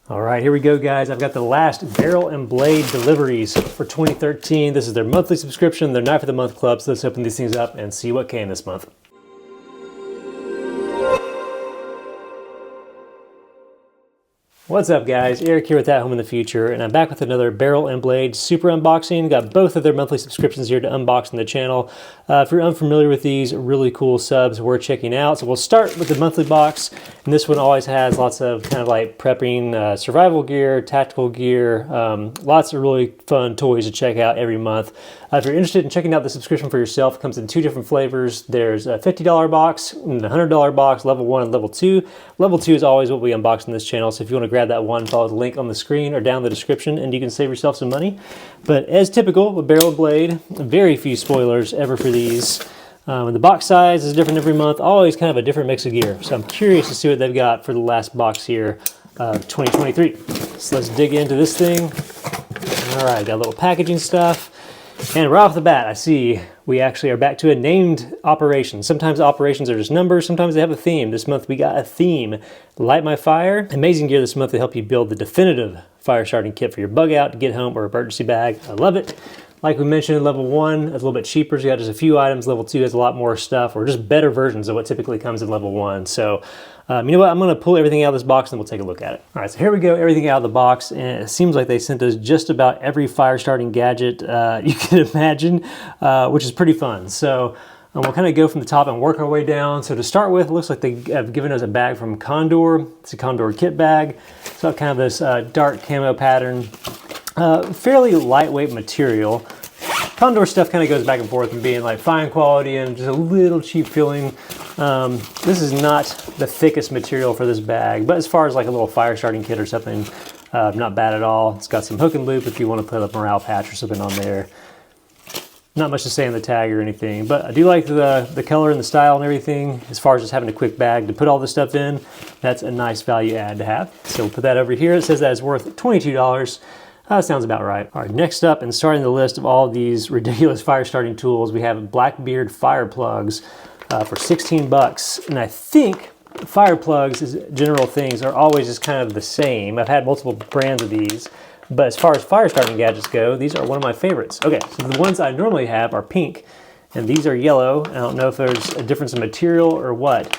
All right, here we go, guys. I've got the last barrel and blade deliveries for 2013. This is their monthly subscription, their Knife of the Month Club. So let's open these things up and see what came this month. What's up, guys? Eric here with At Home in the Future, and I'm back with another Barrel and Blade super unboxing. Got both of their monthly subscriptions here to unbox on the channel. If you're unfamiliar with these, really cool subs worth checking out. So we'll start with the monthly box, and this one always has lots of kind of like prepping survival gear, tactical gear, lots of really fun toys to check out every month. If you're interested in checking out the subscription for yourself, it comes in two different flavors. There's a $50 box and a $100 box, level 1 and level 2. Level 2 is always what we unbox on this channel, so if you want to grab that one, follow the link on the screen or down in the description and you can save yourself some money. But as typical with Barrel and Blade, very few spoilers ever for these. The box size is different every month, always kind of a different mix of gear. So I'm curious to see what they've got for the last box here of 2023. So let's dig into this thing. All right, got a little packaging stuff. And right off the bat, I see we actually are back to a named operation. Sometimes operations are just numbers, sometimes they have a theme. This month we got a theme, Light My Fire. Amazing gear this month to help you build the definitive fire starting kit for your bug out, get home, or emergency bag. I love it. Like we mentioned, level 1 is a little bit cheaper, so you got just a few items. Level 2 has a lot more stuff, or just better versions of what typically comes in level 1. So, you know what, I'm gonna pull everything out of this box and we'll take a look at it. All right, so here we go, everything out of the box, and it seems like they sent us just about every fire starting gadget you can imagine, which is pretty fun. So, we'll kind of go from the top and work our way down. So to start with, it looks like they have given us a bag from Condor. It's a Condor kit bag. So kind of this dark camo pattern. Fairly lightweight material. Condor stuff kind of goes back and forth from being like fine quality and just a little cheap feeling. This is not the thickest material for this bag, but as far as like a little fire starting kit or something, not bad at all. It's got some hook and loop if you want to put a morale patch or something on there. Not much to say on the tag or anything, but I do like the color and the style and everything. As far as just having a quick bag to put all this stuff in, that's a nice value add to have. So we'll put that over here. It says that it's worth $22. Sounds about right. All right, next up, and starting the list of all of these ridiculous fire starting tools, we have Blackbeard fire plugs for 16 bucks. And I think fire plugs, as general things, are always just kind of the same. I've had multiple brands of these, but as far as fire starting gadgets go, these are one of my favorites. Okay, so the ones I normally have are pink, and these are yellow. I don't know if there's a difference in material or what.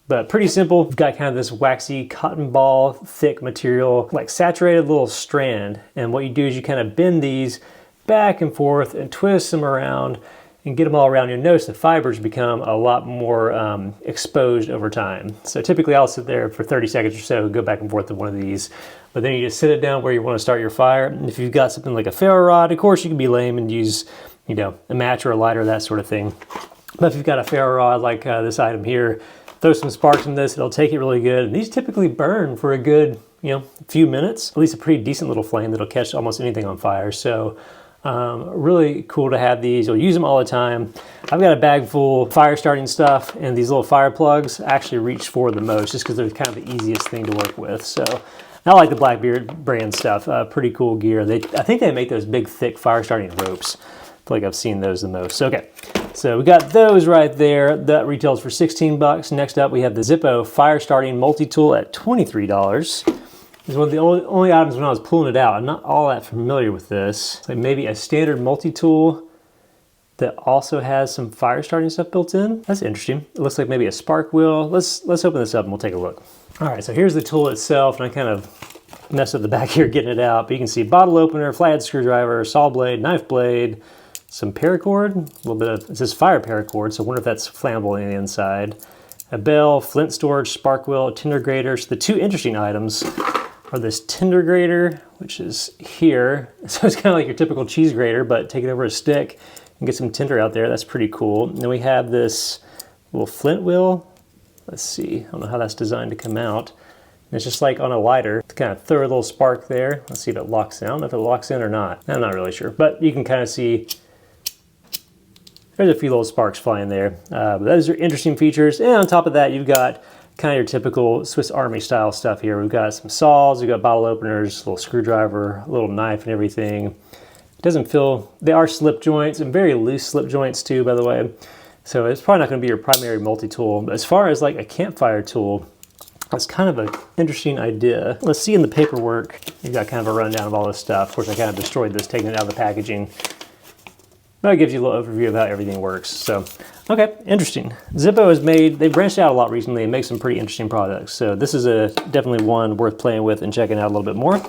But pretty simple. You've got kind of this waxy cotton ball thick material, like saturated little strand. And what you do is you kind of bend these back and forth and twist them around and get them all around. You'll notice the fibers become a lot more exposed over time. So typically I'll sit there for 30 seconds or so, go back and forth with one of these. But then you just sit it down where you want to start your fire. And if you've got something like a ferro rod, of course you can be lame and use, you know, a match or a lighter, that sort of thing. But if you've got a ferro rod like this item here, throw some sparks in this, it'll take it really good. And these typically burn for a good, you know, few minutes, at least a pretty decent little flame that'll catch almost anything on fire. So really cool to have these. You'll use them all the time. I've got a bag full of fire starting stuff, and these little fire plugs actually reach for the most just because they're kind of the easiest thing to work with. So I like the Blackbeard brand stuff. Pretty cool gear. I think they make those big, thick fire starting ropes. I feel like I've seen those the most. Okay, so we got those right there. That retails for 16 bucks. Next up, we have the Zippo fire starting multi-tool at $23. This is one of the only items when I was pulling it out. I'm not all that familiar with this. Like maybe a standard multi-tool that also has some fire starting stuff built in. That's interesting. It looks like maybe a spark wheel. Let's open this up and we'll take a look. All right, so here's the tool itself, and I kind of messed up the back here getting it out, but you can see bottle opener, flathead screwdriver, saw blade, knife blade, some paracord, a little bit of, it says fire paracord, so I wonder if that's flammable on the inside. A bell, flint storage, spark wheel, tinder grater. So the two interesting items are this tinder grater, which is here. So it's kind of like your typical cheese grater, but take it over a stick and get some tinder out there. That's pretty cool. And then we have this little flint wheel. Let's see, I don't know how that's designed to come out. And it's just like on a lighter, to kind of throw a little spark there. Let's see if it locks in. I don't know if it locks in or not. I'm not really sure, but you can kind of see there's a few little sparks flying there. But those are interesting features. And on top of that, you've got kind of your typical Swiss Army style stuff here. We've got some saws, we've got bottle openers, a little screwdriver, a little knife and everything. It doesn't feel, they are slip joints and very loose slip joints too, by the way. So it's probably not gonna be your primary multi-tool. But as far as like a campfire tool, That's kind of an interesting idea. Let's see in the paperwork, you've got kind of a rundown of all this stuff. Of course, I kind of destroyed this, taking it out of the packaging. But it gives you a little overview of how everything works. So, okay, interesting. Zippo has made, they've branched out a lot recently and make some pretty interesting products. So this is definitely one worth playing with and checking out a little bit more.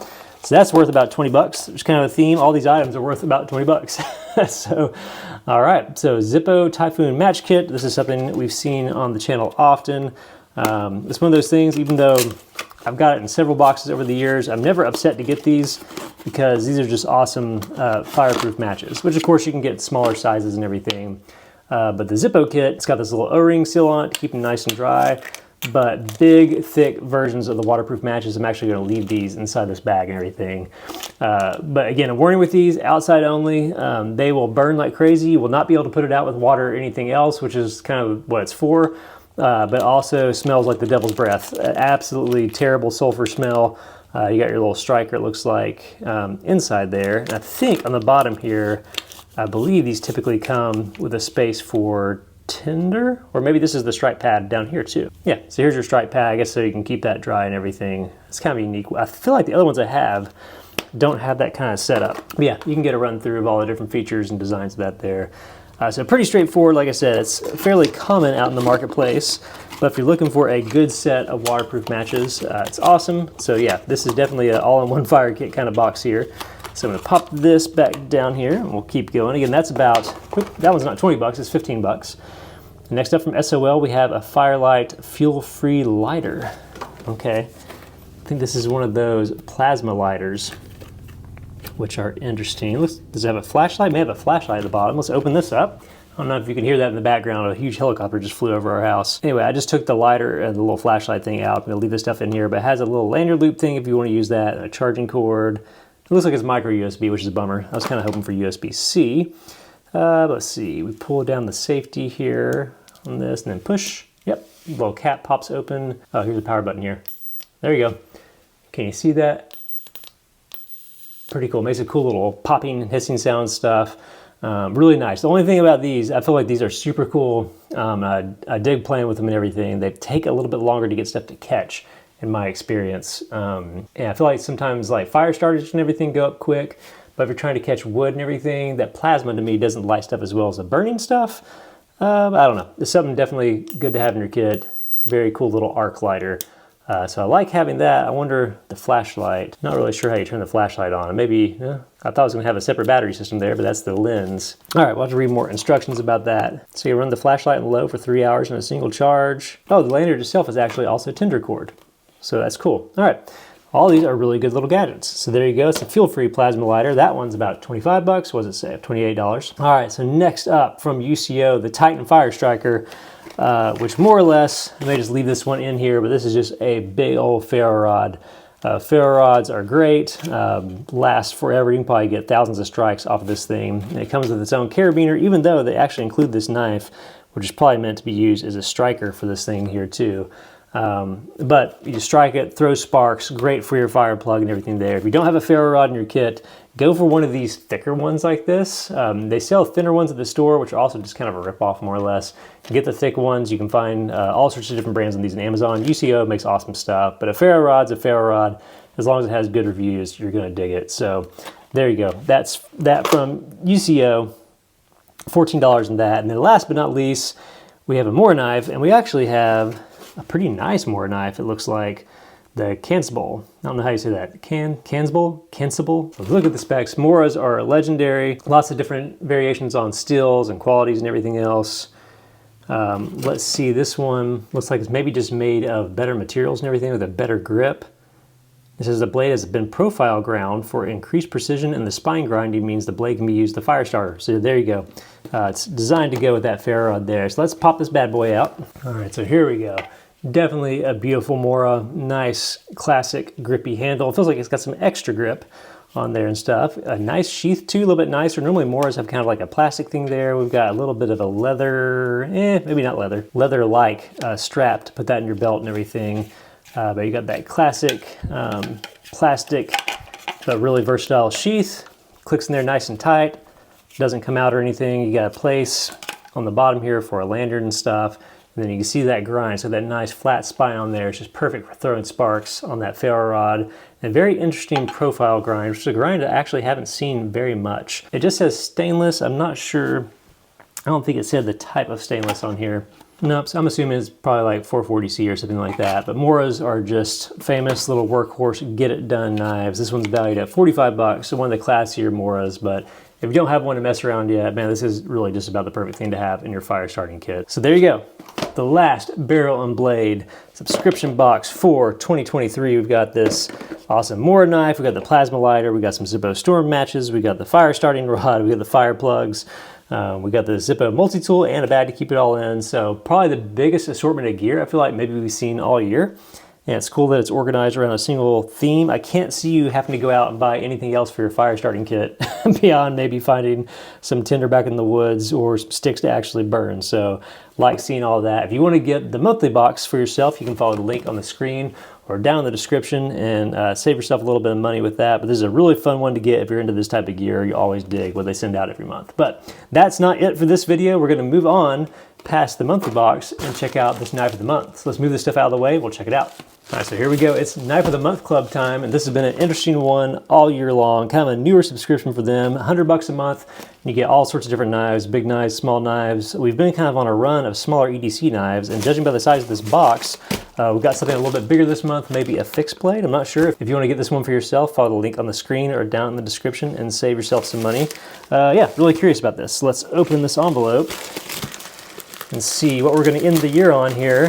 So that's worth about 20 bucks. It's kind of a theme. All these items are worth about 20 bucks. So, all right. So Zippo Typhoon Match Kit. This is something we've seen on the channel often. It's one of those things, even though I've got it in several boxes over the years, I'm never upset to get these because these are just awesome fireproof matches, which of course you can get smaller sizes and everything. But the Zippo kit, it's got this little O-ring seal on it to keep them nice and dry, but big, thick versions of the waterproof matches, I'm actually going to leave these inside this bag and everything. But again, a warning with these, outside only. They will burn like crazy. You will not be able to put it out with water or anything else, which is kind of what it's for. But also smells like the devil's breath. Absolutely terrible sulfur smell. You got your little striker, it looks like, inside there. And I think on the bottom here, I believe these typically come with a space for tinder, or maybe this is the stripe pad down here too. Yeah, so here's your stripe pad, I guess, so you can keep that dry and everything. It's kind of unique. I feel like the other ones I have don't have that kind of setup. But yeah, you can get a run through of all the different features and designs of that there. So pretty straightforward, like I said, it's fairly common out in the marketplace, but if you're looking for a good set of waterproof matches, it's awesome. So yeah, this is definitely an all-in-one fire kit kind of box here. So I'm gonna pop this back down here and we'll keep going. Again, that's about, that one's not 20 bucks, it's 15 bucks. Next up from SOL, we have a Firelight fuel-free lighter. Okay, I think this is one of those plasma lighters, which are interesting. Does it have a flashlight? It may have a flashlight at the bottom. Let's open this up. I don't know if you can hear that in the background. A huge helicopter just flew over our house. Anyway, I just took the lighter and the little flashlight thing out. I'm gonna leave this stuff in here, but it has a little lanyard loop thing if you want to use that, and a charging cord. It looks like it's micro USB, which is a bummer. I was kind of hoping for USB-C. Let's see, we pull down the safety here on this and then push. Yep, little cap pops open. Oh, here's the power button here. There you go. Can you see that? Pretty cool. Makes a cool little popping and hissing sound stuff. Really nice. The only thing about these, I feel like these are super cool. I dig playing with them and everything. They take a little bit longer to get stuff to catch, in my experience. And I feel like sometimes like fire starters and everything go up quick, but if you're trying to catch wood and everything, that plasma to me doesn't light stuff as well as the burning stuff. I don't know. It's something definitely good to have in your kit. Very cool little arc lighter. So I like having that. I wonder the flashlight. Not really sure how you turn the flashlight on. Maybe, I thought it was gonna have a separate battery system there, but that's the lens. All right, we'll have to read more instructions about that. So you run the flashlight in low for 3 hours in a single charge. Oh, the lanyard itself is actually also tinder cord. So that's cool. All right, all these are really good little gadgets. So there you go, it's a fuel-free plasma lighter. That one's about 25 bucks, what does it say, $28. All right, so next up from UCO, the Titan Fire Striker. Which more or less, I may just leave this one in here, but this is just a big old ferro rod. Ferro rods are great, last forever. You can probably get thousands of strikes off of this thing. And it comes with its own carabiner, even though they actually include this knife, which is probably meant to be used as a striker for this thing here too. But you strike it, throw sparks, great for your fire plug and everything there. If you don't have a ferro rod in your kit, go for one of these thicker ones like this. They sell thinner ones at the store, which are also just kind of a ripoff more or less. You get the thick ones, you can find all sorts of different brands on these on Amazon. UCO makes awesome stuff, but a ferro rod's a ferro rod. As long as it has good reviews, you're gonna dig it. So there you go. That's that from UCO, $14 in that. And then last but not least, we have a Mora knife, and we actually have a pretty nice Mora knife, it looks like. The Kansible. I don't know how you say that. Kansible? Look at the specs. Moras are legendary. Lots of different variations on stills and qualities and everything else. Let's see, this one looks like it's maybe just made of better materials and everything with a better grip. It says the blade has been profile ground for increased precision, and the spine grinding means the blade can be used as a fire starter. So there you go. It's designed to go with that ferro rod there. So let's pop this bad boy out. All right, so here we go. Definitely a beautiful Mora, nice classic grippy handle. It feels like it's got some extra grip on there and stuff. A nice sheath too, a little bit nicer. Normally Moras have kind of like a plastic thing there. We've got a little bit of a leather, maybe not leather, leather-like strap to put that in your belt and everything. But you got that classic plastic, but really versatile sheath. Clicks in there nice and tight. Doesn't come out or anything. You got a place on the bottom here for a lanyard and stuff. And then you can see that grind, so that nice flat spine on there is just perfect for throwing sparks on that ferro rod. And a very interesting profile grind, which is a grind I actually haven't seen very much. It just says stainless. I'm not sure. I don't think it said the type of stainless on here. Nope, so I'm assuming it's probably like 440C or something like that. But Moras are just famous little workhorse, get it done knives. This one's valued at 45 bucks, so one of the classier Moras. But if you don't have one to mess around yet, man, this is really just about the perfect thing to have in your fire starting kit. So there you go. The last barrel and blade subscription box for 2023. We've got this awesome Mora knife, we got the plasma lighter, we got some Zippo storm matches, we got the fire starting rod, we got the fire plugs. We got the Zippo multi-tool and a bag to keep it all in. So probably the biggest assortment of gear I feel like maybe we've seen all year. And it's cool that it's organized around a single theme. I can't see you having to go out and buy anything else for your fire starting kit beyond maybe finding some tinder back in the woods or some sticks to actually burn. So like seeing all that. If you want to get the monthly box for yourself, you can follow the link on the screen or down in the description and save yourself a little bit of money with that. But this is a really fun one to get if you're into this type of gear. You always dig what they send out every month. But that's not it for this video. We're going to move on past the monthly box and check out this knife of the month. So let's move this stuff out of the way. We'll check it out. All right, so here we go. It's Knife of the Month Club time, and this has been an interesting one all year long. Kind of a newer subscription for them, 100 bucks a month. And you get all sorts of different knives, big knives, small knives. We've been kind of on a run of smaller EDC knives, and judging by the size of this box, we've got something a little bit bigger this month, maybe a fixed blade. I'm not sure. If you want to get this one for yourself, follow the link on the screen or down in the description and save yourself some money. Yeah, really curious about this. So let's open this envelope and see what we're going to end the year on here.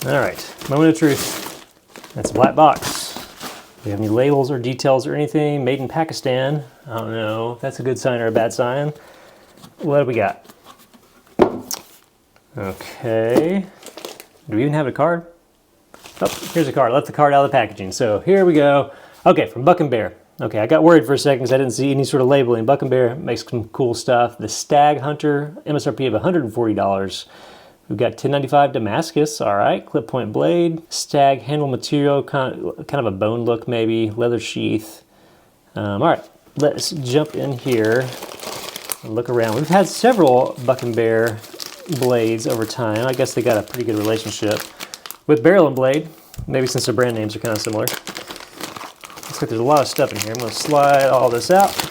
All right, moment of truth. That's a black box. Do we have any labels or details or anything? Made in Pakistan. I don't know if that's a good sign or a bad sign. What do we got? Okay. Do we even have a card? Oh, here's a card. I left the card out of the packaging. So here we go. Okay, from Buck and Bear. Okay, I got worried for a second because I didn't see any sort of labeling. Buck and Bear makes some cool stuff. The Stag Hunter, MSRP of $140. We've got 1095 Damascus, all right, clip point blade, Stag handle material, kind of a bone look maybe, leather sheath. All right, let's jump in here and look around. We've had several Buck and Bear blades over time. I guess they got a pretty good relationship with Barrel and Blade, maybe since their brand names are kind of similar. Looks like there's a lot of stuff in here. I'm gonna slide all this out.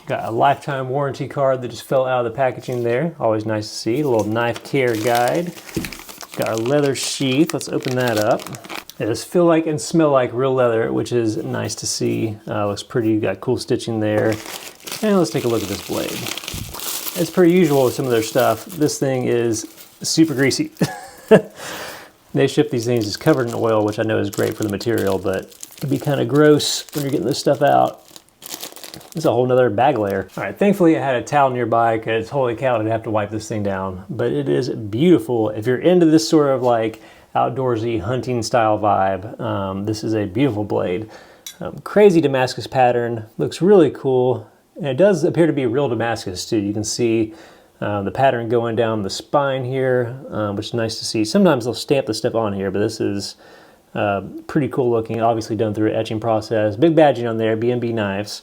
Got a lifetime warranty card that just fell out of the packaging there. Always nice to see. A little knife care guide. Got our leather sheath. Let's open that up. It does feel like and smell like real leather, which is nice to see. Looks pretty. Got cool stitching there. And let's take a look at this blade. As per usual with some of their stuff, this thing is super greasy. They ship these things just covered in oil, which I know is great for the material, but it'd be kind of gross when you're getting this stuff out. It's a whole nother bag layer. All right, thankfully I had a towel nearby because holy cow, I'd have to wipe this thing down. But it is beautiful. If you're into this sort of like outdoorsy hunting style vibe, this is a beautiful blade. Crazy Damascus pattern, looks really cool. And it does appear to be real Damascus too. You can see the pattern going down the spine here, which is nice to see. Sometimes they'll stamp the stuff on here, but this is pretty cool looking, obviously done through an etching process. Big badging on there, B&B knives.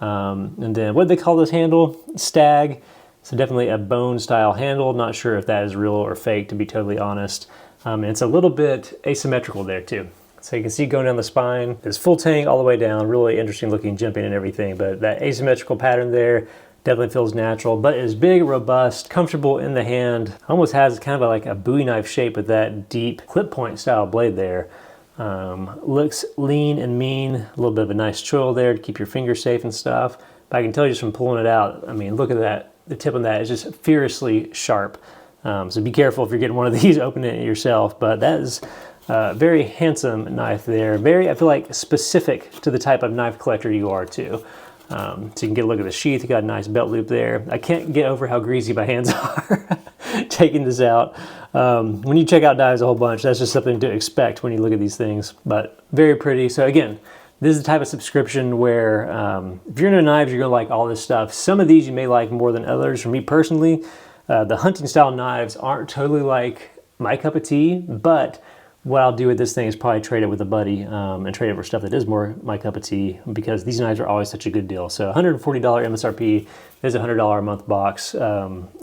And then what do they call this handle? Stag. So definitely a bone style handle. Not sure if that is real or fake, to be totally honest. And it's a little bit asymmetrical there too. So you can see going down the spine, it's full tang all the way down, really interesting looking jimping and everything, but that asymmetrical pattern there definitely feels natural, but is big, robust, comfortable in the hand. Almost has kind of like a Bowie knife shape with that deep clip point style blade there. Looks lean and mean, a little bit of a nice choil there to keep your fingers safe and stuff. But I can tell you just from pulling it out, I mean, look at that. The tip on that is just furiously sharp. So be careful if you're getting one of these, opening it yourself. But that is a very handsome knife there. Very, I feel like, specific to the type of knife collector you are too. So you can get a look at the sheath. You got a nice belt loop there. I can't get over how greasy my hands are taking this out. When you check out knives a whole bunch, that's just something to expect when you look at these things. But very pretty. So again, this is the type of subscription where if you're into knives, you're gonna like all this stuff. Some of these you may like more than others. For me personally, the hunting style knives aren't totally like my cup of tea, but what I'll do with this thing is probably trade it with a buddy and trade it for stuff that is more my cup of tea, because these knives are always such a good deal. So $140 MSRP is a $100 a month box.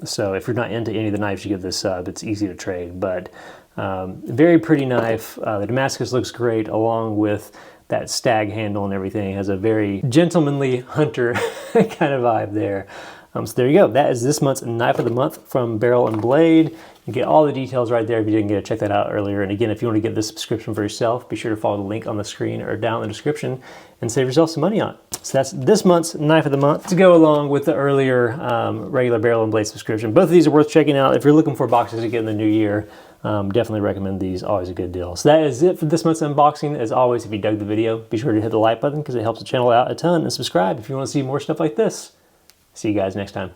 So if you're not into any of the knives, you give this up. It's easy to trade, but very pretty knife. The Damascus looks great along with that stag handle and everything. It has a very gentlemanly hunter kind of vibe there. So there you go. That is this month's Knife of the Month from Barrel and Blade. You get all the details right there if you didn't get to check that out earlier. And again, if you want to get this subscription for yourself, be sure to follow the link on the screen or down in the description and save yourself some money on it. So that's this month's Knife of the Month to go along with the earlier regular Barrel and Blade subscription. Both of these are worth checking out. If you're looking for boxes to get in the new year, definitely recommend these. Always a good deal. So that is it for this month's unboxing. As always, if you dug the video, be sure to hit the like button because it helps the channel out a ton, and subscribe if you want to see more stuff like this. See you guys next time.